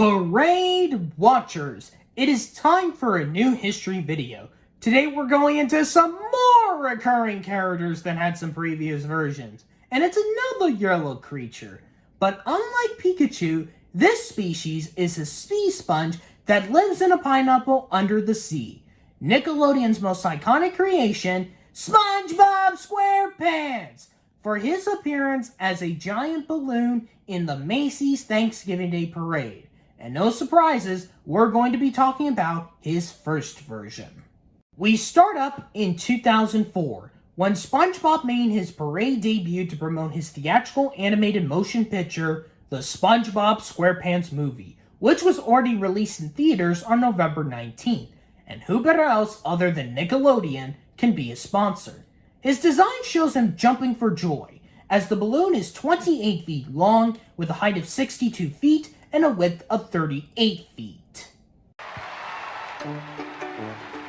Parade Watchers, it is time for a new history video. Today we're going into some more recurring characters than had some previous versions. And it's another yellow creature. But unlike Pikachu, this species is a sea sponge that lives in a pineapple under the sea. Nickelodeon's most iconic creation, SpongeBob SquarePants, for his appearance as a giant balloon in the Macy's Thanksgiving Day Parade. And no surprises, we're going to be talking about his first version. We start up in 2004, when SpongeBob made his parade debut to promote his theatrical animated motion picture, the SpongeBob SquarePants movie, which was already released in theaters on November 19th, and who better else other than Nickelodeon can be a sponsor. His design shows him jumping for joy, as the balloon is 28 feet long with a height of 62 feet and a width of 38 feet.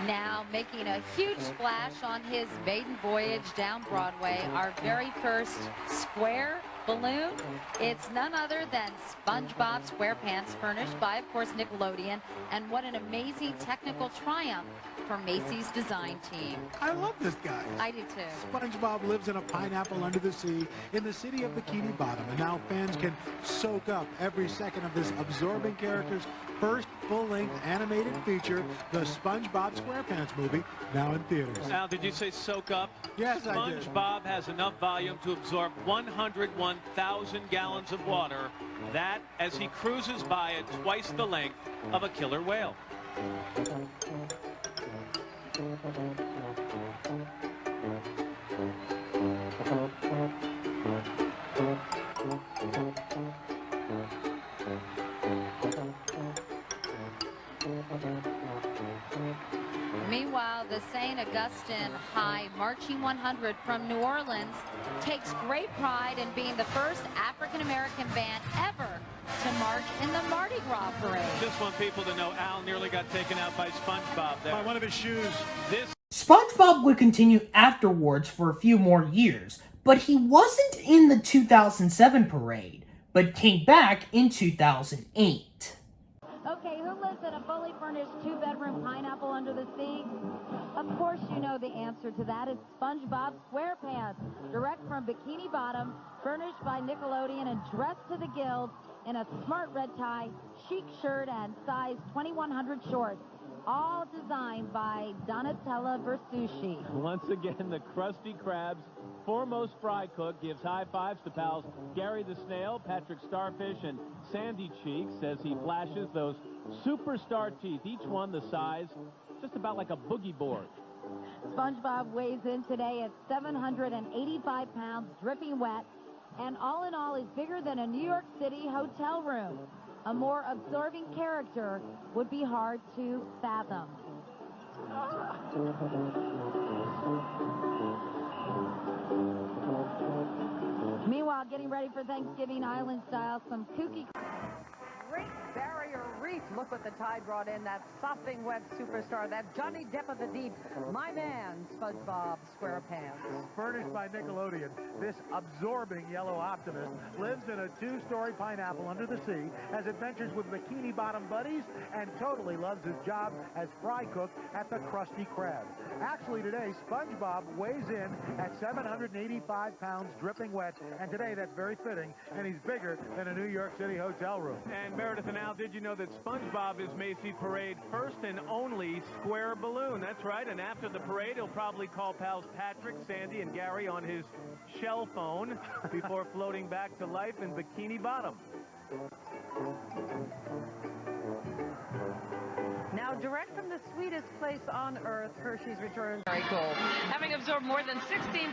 Now making a huge splash on his maiden voyage down Broadway, our very first square balloon. It's none other than SpongeBob SquarePants, furnished by, of course, Nickelodeon. And what an amazing technical triumph for Macy's design team. I love this guy. I do too. SpongeBob lives in a pineapple under the sea in the city of Bikini Bottom, and now fans can soak up every second of this absorbing character's first full-length animated feature, the SpongeBob SquarePants movie, now in theaters. Al, did you say soak up? Yes, I did. SpongeBob has enough volume to absorb 101,000 gallons of water. That as he cruises by at twice the length of a killer whale. Meanwhile, the St. Augustine High Marching 100 from New Orleans takes great pride in being the first African-American band ever to march in the Mardi Gras parade. Just want people to know Al nearly got taken out by SpongeBob there. By one of his shoes. SpongeBob would continue afterwards for a few more years, but he wasn't in the 2007 parade, but came back in 2008. Okay, who lives in a fully furnished two-bedroom pineapple under the sea? Of course you know the answer to that. It's SpongeBob SquarePants, direct from Bikini Bottom, furnished by Nickelodeon and dressed to the gills in a smart red tie, chic shirt, and size 2100 shorts. All designed by Donatella Versucci. Once again, the Krusty Krab's foremost fry cook gives high fives to pals Gary the Snail, Patrick Starfish, and Sandy Cheeks as he flashes those superstar teeth, each one the size just about like a boogie board. SpongeBob weighs in today at 785 pounds, dripping wet, and all in all is bigger than a New York City hotel room. A more absorbing character would be hard to fathom. Meanwhile, getting ready for Thanksgiving Island style, some kooky... Great Barrier Reef. Look what the tide brought in. That sopping wet superstar, that Johnny Depp of the deep, my man, SpongeBob SquarePants. Furnished by Nickelodeon, this absorbing yellow optimist lives in a two-story pineapple under the sea, has adventures with Bikini Bottom buddies, and totally loves his job as fry cook at the Krusty Krab. Actually, today, SpongeBob weighs in at 785 pounds, dripping wet, and today that's very fitting, and he's bigger than a New York City hotel room. And Meredith and Al, did you know that SpongeBob is Macy's parade first and only square balloon? That's right, and after the parade, he'll probably call pals Patrick, Sandy, and Gary on his shell phone before floating back to life in Bikini Bottom. Now, direct from the sweetest place on Earth, Hershey's returns. Very cool. Having absorbed more than 16,000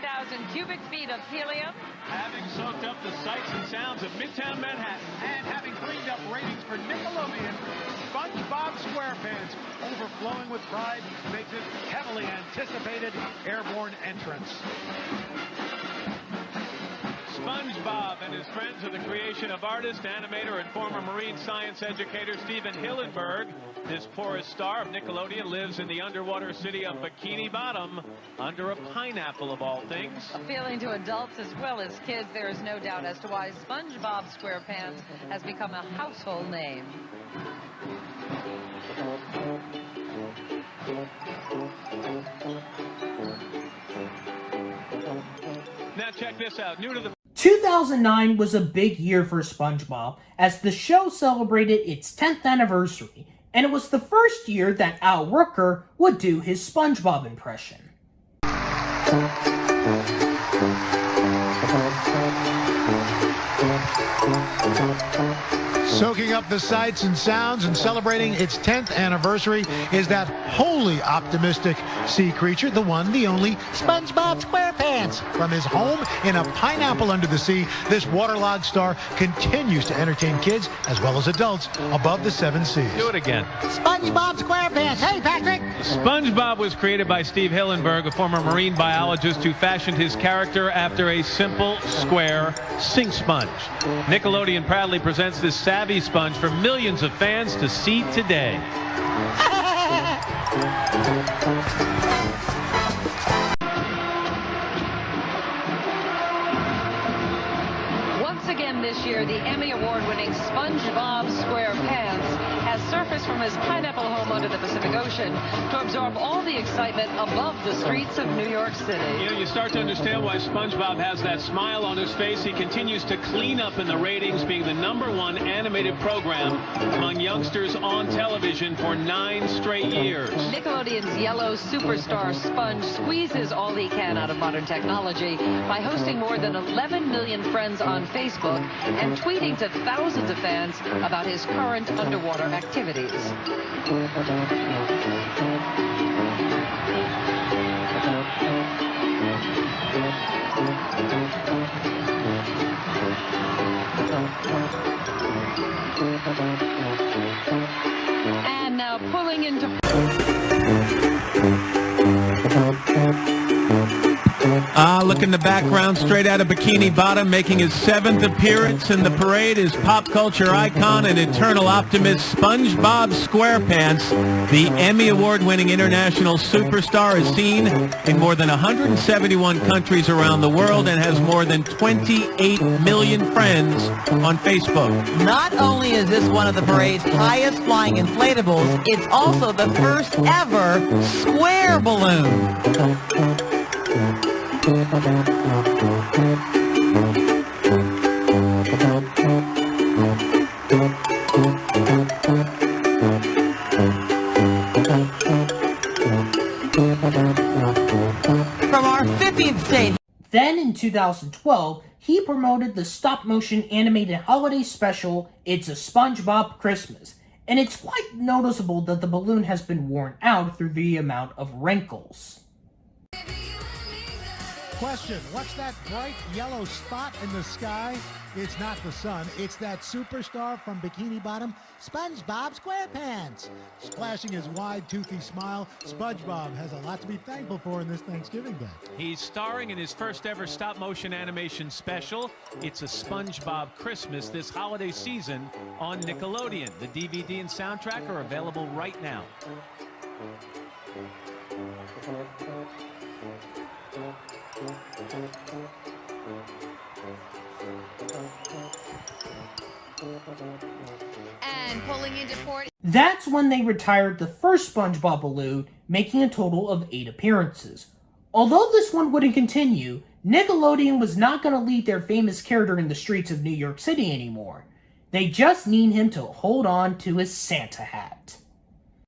cubic feet of helium. Having soaked up the sights and sounds of Midtown Manhattan. And having cleaned up ratings for Nickelodeon, SpongeBob SquarePants, overflowing with pride, makes his heavily anticipated airborne entrance. SpongeBob and his friends are the creation of artist, animator, and former marine science educator Stephen Hillenburg. This porous star of Nickelodeon lives in the underwater city of Bikini Bottom under a pineapple of all things. Appealing to adults as well as kids, there is no doubt as to why SpongeBob SquarePants has become a household name. Now check this out. New to the 2009 was a big year for SpongeBob as the show celebrated its 10th anniversary, and it was the first year that Al Rooker would do his SpongeBob impression. Soaking up the sights and sounds and celebrating its 10th anniversary is that wholly optimistic sea creature, the one, the only SpongeBob SquarePants. From his home in a pineapple under the sea, this waterlogged star continues to entertain kids as well as adults above the 7 seas. Do it again. SpongeBob SquarePants. Hey, Patrick! SpongeBob was created by Steve Hillenburg, a former marine biologist who fashioned his character after a simple, square sink sponge. Nickelodeon proudly presents this savvy sponge for millions of fans to see today. Once again this year, the Emmy Award-winning SpongeBob SquarePants has surfaced from his pineapple home under the Pacific Ocean to absorb all the excitement above the streets of New York City. You know, you start to understand why SpongeBob has that smile on his face. He continues to clean up in the ratings, being the #1 animated program among youngsters on television for 9 straight years. Nickelodeon's yellow superstar Sponge squeezes all he can out of modern technology by hosting more than 11 million friends on Facebook and tweeting to thousands of fans about his current underwater activities. And now pulling into... Look in the background, straight out of Bikini Bottom, making his 7th appearance in the parade is pop culture icon and eternal optimist SpongeBob SquarePants. The Emmy Award-winning international superstar is seen in more than 171 countries around the world and has more than 28 million friends on Facebook. Not only is this one of the parade's highest flying inflatables, it's also the first ever square balloon. From our 50th state. Then in 2012, he promoted the stop-motion animated holiday special, It's a SpongeBob Christmas, and it's quite noticeable that the balloon has been worn out through the amount of wrinkles. Question, what's that bright yellow spot in the sky? It's not the sun, it's that superstar from Bikini Bottom, SpongeBob SquarePants. Splashing his wide, toothy smile, SpongeBob has a lot to be thankful for in this Thanksgiving Day. He's starring in his first ever stop-motion animation special, It's a SpongeBob Christmas, this holiday season on Nickelodeon. The DVD and soundtrack are available right now. And pulling into port. That's when they retired the first SpongeBob balloon, making a total of 8 appearances. Although this one wouldn't continue, Nickelodeon was not going to leave their famous character in the streets of New York City anymore. They just need him to hold on to his Santa hat.